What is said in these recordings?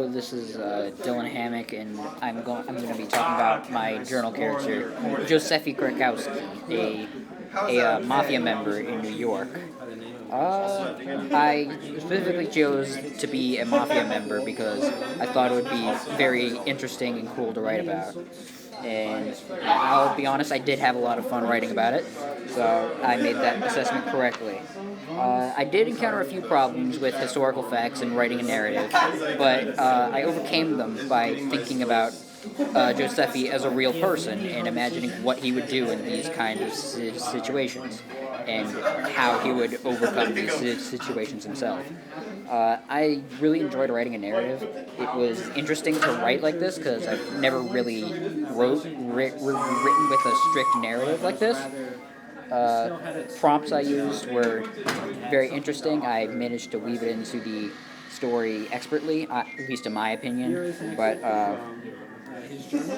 Hello, this is Dylan Hammack, and I'm going to be talking about my journal character, Josephi Krakowski, a mafia member in New York. I specifically chose to be a mafia member because I thought it would be very interesting and cool to write about. And I'll be honest, I did have a lot of fun writing about it, so I made that assessment correctly. I did encounter a few problems with historical facts and writing a narrative, but I overcame them by thinking about Josephi as a real person and imagining what he would do in these kinds of situations and how he would overcome these situations himself. I really enjoyed writing a narrative. It was interesting to write like this because I've never really written with a strict narrative like this. Prompts I used were very interesting. I managed to weave it into the story expertly, at least in my opinion. But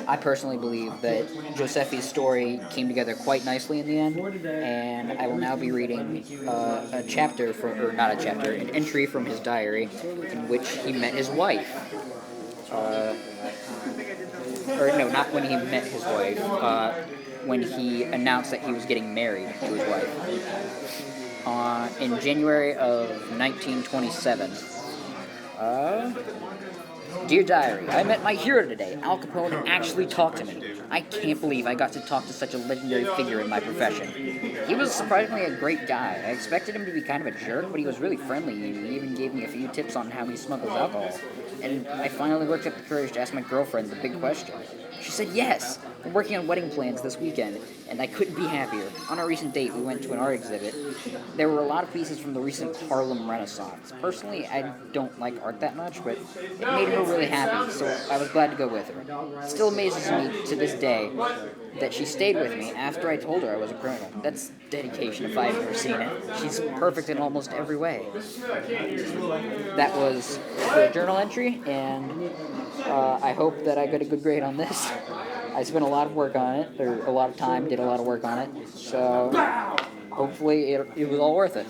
I personally believe that Josephi's story came together quite nicely in the end, and I will now be reading a chapter from, or not a chapter, an entry from his diary in which he met his wife. Or no, not when he met his wife. When he announced that he was getting married to his wife. In January of 1927. Dear Diary, I met my hero today. Al Capone actually talked to me. I can't believe I got to talk to such a legendary figure in my profession. He was surprisingly a great guy. I expected him to be kind of a jerk, but he was really friendly, and he even gave me a few tips on how he smuggles alcohol. And I finally worked up the courage to ask my girlfriend the big question. She said yes. We're working on wedding plans this weekend, and I couldn't be happier. On our recent date, we went to an art exhibit. There were a lot of pieces from the recent Harlem Renaissance. Personally, I don't like art that much, but it made her really happy, so I was glad to go with her. It still amazes me to this day that she stayed with me after I told her I was a criminal. That's dedication if I've ever seen it. She's perfect in almost every way. That was the journal entry, and I hope that I got a good grade on this. I spent a lot of work on it, or a lot of time, did a lot of work on it, so hopefully it was all worth it.